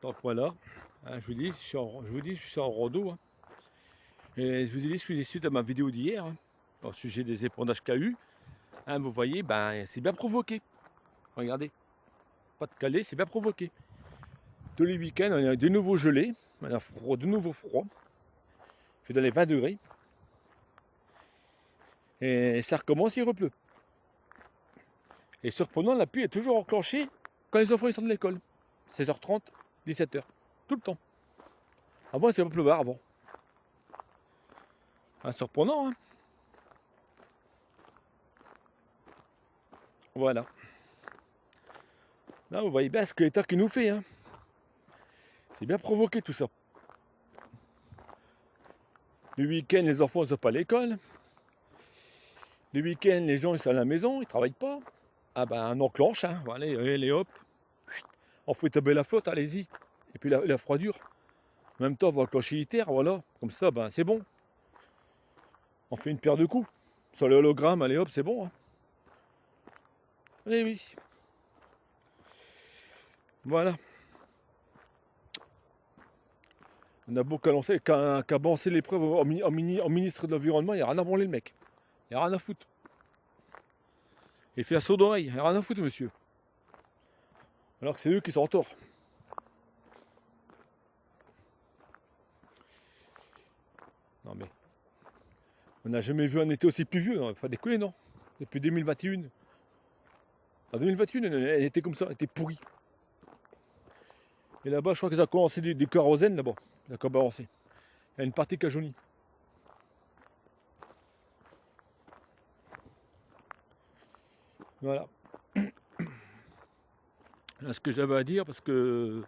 Donc voilà, hein, je suis en rando, hein. Et je vous ai dit, suite à ma vidéo d'hier, hein, au sujet des épondages KU, hein, vous voyez, ben, c'est bien provoqué. Regardez, pas de calé, c'est bien provoqué. Tous les week-ends, on a de nouveau gelé, on a froid, de nouveau froid. Il fait dans les 20 degrés. Et ça recommence, il repleut. Et surprenant, la pluie est toujours enclenchée quand les enfants ils sortent de l'école. 16h30, 17h. Tout le temps. Avant, c'est pas pleuvoir avant. Ah, surprenant, hein. Voilà. Là, vous voyez bien ce que l'État qui nous fait, hein. C'est bien provoqué tout ça. Le week-end, les enfants ne sont pas à l'école. Le week-end, les gens ils sont à la maison, ils ne travaillent pas. Ah ben, on enclenche, hein. Voilà, allez hop. On fait tomber la flotte, allez-y. Et puis la froidure. En même temps, on va enclencher l'ITER, voilà. Comme ça, ben c'est bon. On fait une paire de coups. Sur le hologramme, allez hop, c'est bon, hein. Eh oui. Voilà. On a beau qu'à balancer l'épreuve en ministre de l'Environnement, il n'y a rien à branler le mec. Il n'y a rien à foutre. Il fait un saut d'oreille, il n'y a rien à foutre, monsieur. Alors que c'est eux qui sont en tort. Non mais, on n'a jamais vu un été aussi pluvieux, non, pas déconner, non. Depuis 2021. En 2021, elle était comme ça, elle était pourrie. Et là-bas, je crois qu'ils ont commencé du kérosène là-bas. D'accord, balancé. Il y a une partie qui a jauni. Voilà. Là, ce que j'avais à dire, parce que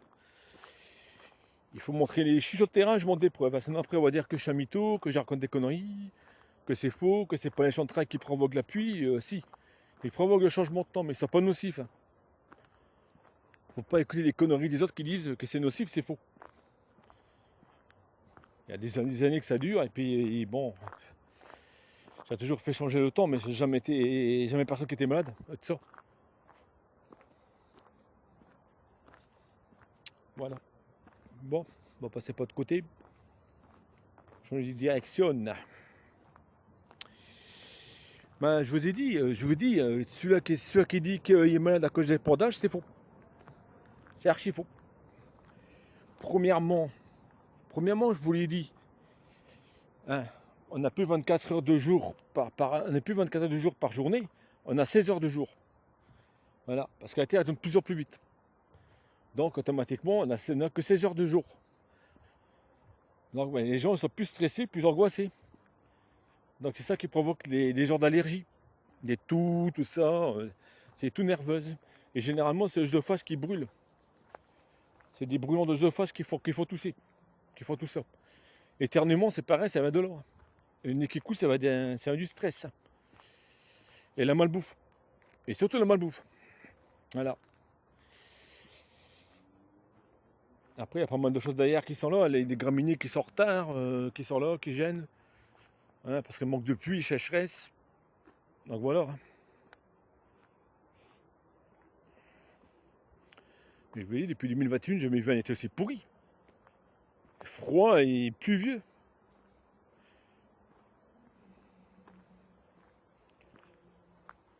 il faut montrer les chiches sur le terrain, je montre des preuves. Sinon après on va dire que je suis un mytho, que je raconte des conneries, que c'est faux, que c'est pas les champs de train qui provoquent la pluie. Si, ils provoquent le changement de temps, mais ils sont pas nocifs, hein. Faut pas écouter les conneries des autres qui disent que c'est nocif, c'est faux. Il y a des années que ça dure, et puis bon, ça a toujours fait changer le temps, mais j'ai jamais personne qui était malade de ça. Voilà. Bon, on va passer pas de côté. Changer de direction. Ben, je vous ai dit, je vous dis, celui qui dit qu'il est malade à cause des pendages, c'est faux. C'est archi faux. Premièrement, je vous l'ai dit, hein, on n'a plus 24 heures de jour on n'a plus 24 heures de jour par journée, on a 16 heures de jour. Voilà, parce que la Terre tourne de plus en plus vite. Donc automatiquement, on n'a que 16 heures de jour. Donc ben, les gens sont plus stressés, plus angoissés. Donc c'est ça qui provoque des genres d'allergies. Des toux, tout ça, c'est tout nerveuse. Et généralement, c'est l'œsophage qui brûle. C'est des brûlons d'œsophage qui font tousser, qui font tout ça. Éternuement, c'est pareil, ça va de là. Le nez qui coule, ça va du stress. Et la malbouffe. Et surtout la malbouffe. Voilà. Après, il y a pas mal de choses derrière qui sont là. Des graminées qui sont en retard, qui sont là, qui gênent. Hein, parce qu'il manque de pluie, sécheresse. Donc voilà. Mais vous voyez, depuis 2021, j'ai jamais vu un été aussi pourri. Froid et pluvieux.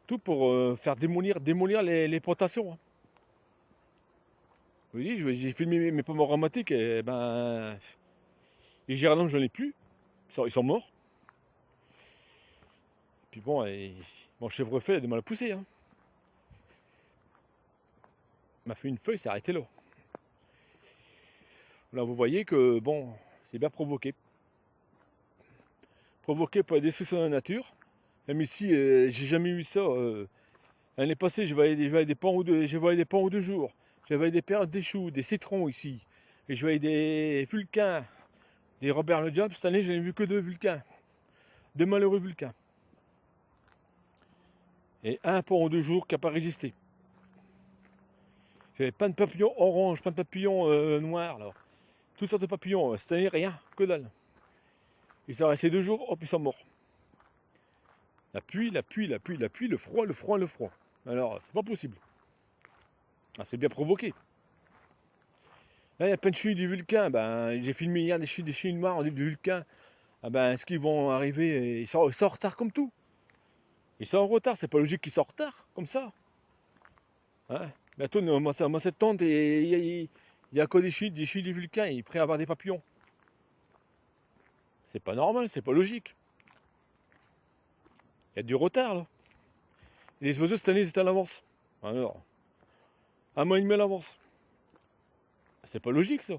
Tout pour faire démolir les plantations, hein. Vous voyez, j'ai filmé mes pommes aromatiques, et ben, les géraniums, j'en ai plus. Ils sont morts. Puis bon, mon chèvrefeuille a du mal à pousser, hein. Il m'a fait une feuille, c'est arrêté là. Là, vous voyez que, bon, c'est bien provoqué. Provoqué par la destruction de la nature. Même ici, j'ai jamais eu ça. L'année passée, j'ai des pans ou deux jours. J'avais des périodes des choux, des citrons ici. Et je voyais des vulcains, des Robert le Diable. Cette année, je n'ai vu que deux vulcains. Deux malheureux vulcains. Et un pan ou deux jours qui n'a pas résisté. J'avais plein de papillons orange, plein de papillons noirs. Là. Toutes sortes de papillons. Cette année, rien, que dalle. Ils sont restés 2 jours, hop, ils sont morts. La pluie, le froid, le froid, le froid. Alors, c'est pas possible. Ah, c'est bien provoqué. Là, il y a plein de chutes du Vulcain. Ben, j'ai filmé hier des chutes noires du Vulcain. Ah ben, est-ce qu'ils vont arriver? Ils sont en retard comme tout. Ils sont en retard, c'est pas logique qu'ils soient en retard, comme ça. Hein? Bientôt, mois septembre, et il y a quoi des chutes du Vulcain, il est prêt à avoir des papillons. C'est pas normal, c'est pas logique. Il y a du retard là. Et les oiseaux cette année, ils étaient à l'avance. Alors, un mois et demi à l'avance. C'est pas logique ça.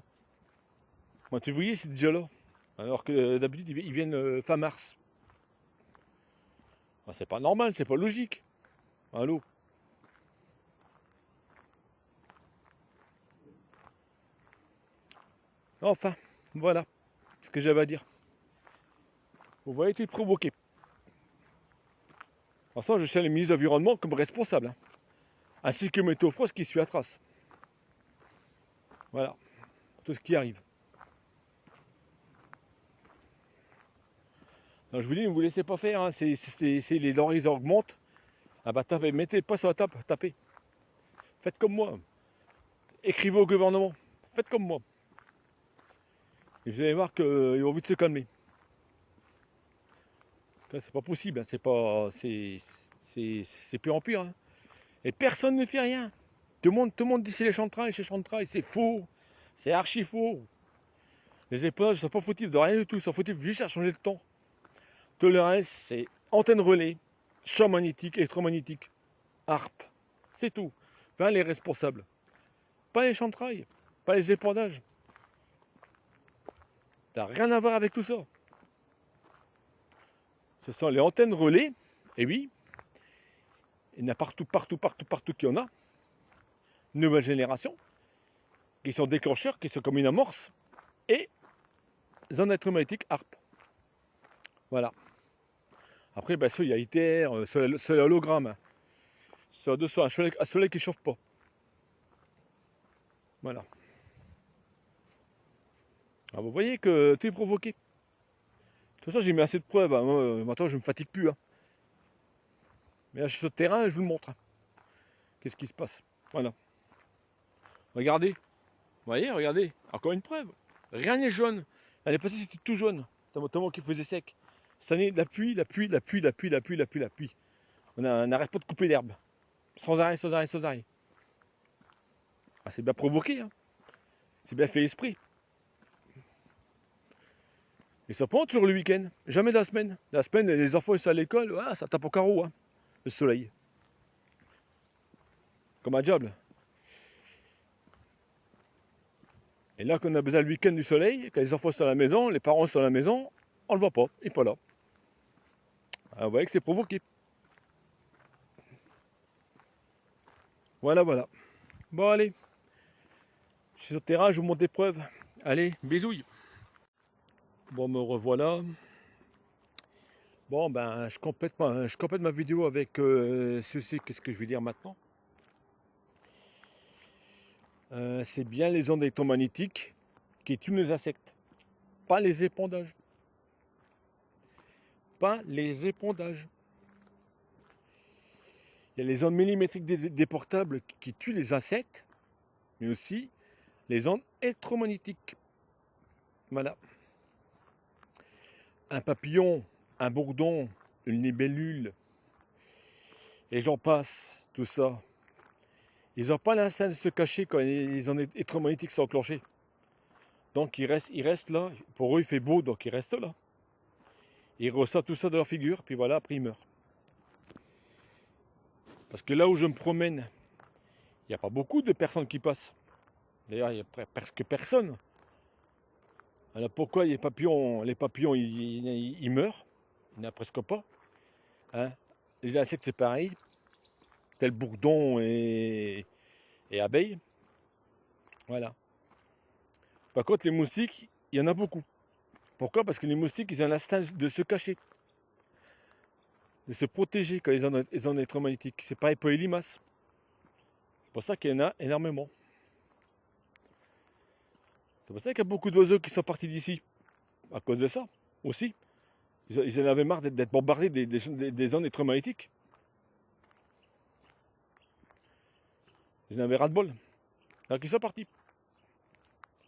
Mois de février, c'est déjà là. Alors que d'habitude, ils viennent fin mars. Ah, c'est pas normal, c'est pas logique. Allô? Enfin, voilà ce que j'avais à dire. Vous voyez, tout provoqué. Enfin, je tiens les ministres de l'Environnement comme responsables, hein, ainsi que Météo France qui suit à trace. Voilà, tout ce qui arrive. Donc, je vous dis, ne vous laissez pas faire, hein, les denrées augmentent. Ah bah tapez, mettez pas sur la table, tapez. Faites comme moi. Écrivez au gouvernement. Faites comme moi. Et vous allez voir qu'ils vont vite se calmer. Parce que c'est pas possible, hein, c'est pire en pire. Hein. Et personne ne fait rien. Tout le monde dit c'est les chantrailles, c'est faux. C'est archi faux. Les éponges ne sont pas fautifs de rien du tout, ils sont fautifs juste à changer de temps. Tout le reste, c'est antenne relais, champ magnétique, électromagnétique, harpe. C'est tout. Enfin, les responsables. Pas les chantrailles, pas les épandages. Ça n'a rien à voir avec tout ça. Ce sont les antennes relais, et oui, il y en a partout qu'il y en a. Nouvelle génération, qui sont déclencheurs, qui sont comme une amorce, et zone électromagnétique harpe. Voilà. Après, ben, il y a ITR, c'est l'hologramme. C'est un soleil qui ne chauffe pas. Voilà. Alors, vous voyez que tout est provoqué. De toute façon, j'ai mis assez de preuves. Hein. Maintenant, je ne me fatigue plus. Hein. Mais là, je suis sur le terrain et je vous le montre. Hein. Qu'est-ce qui se passe? Voilà. Regardez. Vous voyez, regardez. Encore une preuve. Rien n'est jaune. L'année passée, c'était tout jaune. Tellement qu'il faisait sec. Cette année, la pluie. On n'arrête pas de couper l'herbe. Sans arrêt. Ah, c'est bien provoqué. Hein. C'est bien fait esprit. Et ça prend toujours le week-end. Jamais de la semaine. La semaine, les enfants ils sont à l'école. Ah, ça tape au carreau. Hein, le soleil. Comme un diable. Et là, quand on a besoin le week-end du soleil, quand les enfants sont à la maison, les parents sont à la maison, on ne le voit pas. Il n'est pas là. Ah, vous voyez que c'est provoqué. Voilà. Bon, allez. Je suis sur le terrain, je vous montre des preuves. Allez, bisouilles. Bon, me revoilà. Bon, ben, je complète ma vidéo avec ceci. Qu'est-ce que je vais dire maintenant? C'est bien les ondes électromagnétiques qui tuent les insectes. Pas les épandages. Il y a les ondes millimétriques des portables qui tuent les insectes, mais aussi les ondes électromagnétiques. Voilà. Un papillon, un bourdon, une libellule, et j'en passe, tout ça. Ils n'ont pas l'instinct de se cacher quand les ondes électromagnétiques sont enclenchées. Donc ils restent là. Pour eux, il fait beau, donc ils restent là. Ils reçoivent tout ça de leur figure, puis voilà, après ils meurent. Parce que là où je me promène, il n'y a pas beaucoup de personnes qui passent. D'ailleurs, il n'y a presque personne. Alors pourquoi les papillons ils meurent? Il n'y en a presque pas. Hein? Les insectes, c'est pareil. Tel bourdon et abeilles. Voilà. Par contre, les moustiques, il y en a beaucoup. Pourquoi? Parce que les moustiques, ils ont l'instinct de se cacher, de se protéger quand ils ont électromagnétiques. C'est pareil pour les limaces. C'est pour ça qu'il y en a énormément. C'est pour ça qu'il y a beaucoup d'oiseaux qui sont partis d'ici. À cause de ça, aussi. Ils en avaient marre d'être bombardés des ondes électromagnétiques. Ils en avaient ras-de-bol. Donc ils sont partis.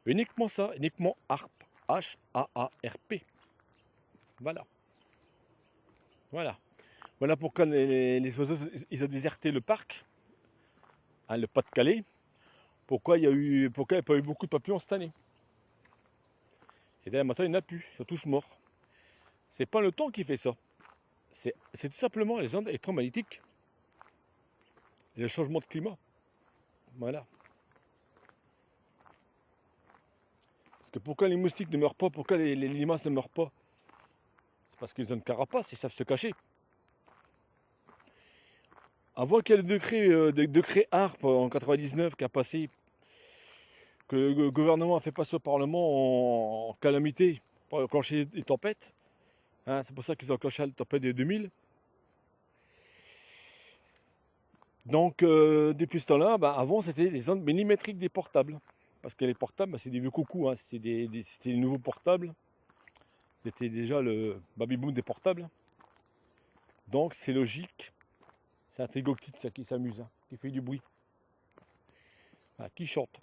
Uniquement ça, uniquement harpe. H-A-A-R-P. Voilà. Voilà. Voilà pourquoi les oiseaux, ils ont déserté le parc, hein, le Pas-de-Calais. Pourquoi il n'y a pas eu beaucoup de papillons cette année. Et d'ailleurs, maintenant, il n'y en a plus. Ils sont tous morts. C'est pas le temps qui fait ça. C'est tout simplement les ondes électromagnétiques et le changement de climat. Voilà. Parce que pourquoi les moustiques ne meurent pas, pourquoi les limaces ne meurent pas? C'est parce qu'ils ont une carapace, ils savent se cacher. Avant qu'il y ait le décret HARP en 99 qui a passé, que le gouvernement a fait passer au Parlement en calamité pour enclencher les tempêtes, hein, c'est pour ça qu'ils ont enclenché la tempête de 2000. Donc depuis ce temps-là, avant c'était les ondes millimétriques des portables. Parce que les portables, c'est des vieux coucous, hein, c'était des nouveaux portables. C'était déjà le baby-boom des portables. Donc c'est logique. C'est un troglodyte ça qui s'amuse, hein, qui fait du bruit. Ah, qui chante.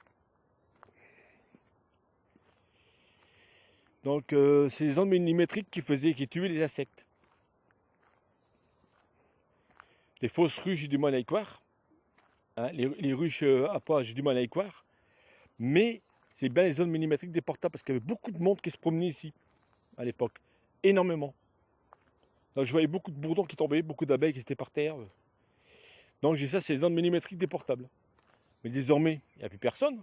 Donc c'est les ondes millimétriques qui tuaient les insectes. Les fausses ruches, j'ai du mal à y croire. Hein, les ruches à pas, j'ai du mal à y croire. Mais c'est bien les ondes millimétriques des portables parce qu'il y avait beaucoup de monde qui se promenait ici à l'époque. Énormément. Donc je voyais beaucoup de bourdons qui tombaient, beaucoup d'abeilles qui étaient par terre. Donc j'ai ça, c'est les ondes millimétriques des portables. Mais désormais, il n'y a plus personne.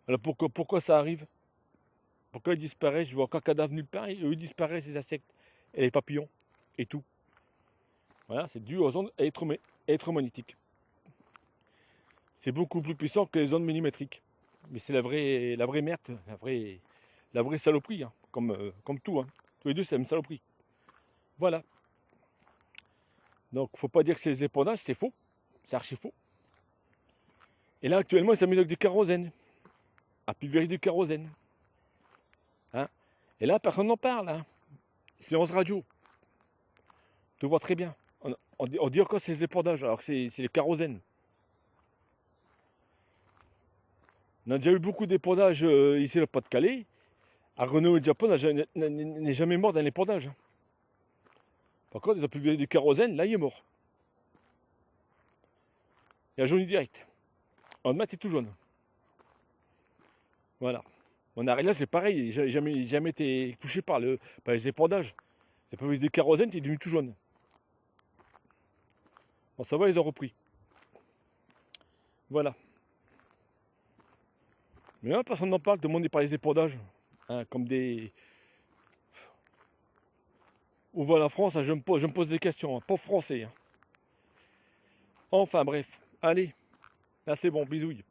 Alors pourquoi ça arrive? Pourquoi ils disparaissent? Je vois aucun cadavre nulle part, et eux ils disparaissent, les insectes, et les papillons, et tout. Voilà, c'est dû aux ondes électromagnétiques. C'est beaucoup plus puissant que les ondes millimétriques. Mais c'est la vraie merde, la vraie saloperie, hein, comme tout. Hein. Tous les deux, c'est la même saloperie. Voilà. Donc, faut pas dire que c'est les épandages, c'est faux. C'est archi faux. Et là, actuellement, ils s'amusent avec du kérosène. À pulvériser du kérosène. Hein. Et là, personne n'en parle. Hein. Silence radio. Tu vois très bien. On dit encore que c'est les épandages, alors que c'est le kérosène. On a déjà eu beaucoup d'épandages ici, le Pas-de-Calais. À Renault et Japon n'est jamais mort d'un épandage. Par contre, ils ont pulvérisé du kérosène, là, il est mort. Il a jauni direct. En mat, c'est tout jaune. Voilà. Mon arrêt là, c'est pareil. J'ai jamais été touché par les épandages. C'est pas du kérosène, c'est devenu tout jaune. Bon, ça va, ils ont repris. Voilà. Mais là, personne n'en parle, tout le monde est par les épandages. Hein, comme des. Où va la France? Hein, je me pose des questions. Hein, pas français. Hein. Enfin, bref. Allez. Là, c'est bon, bisouilles.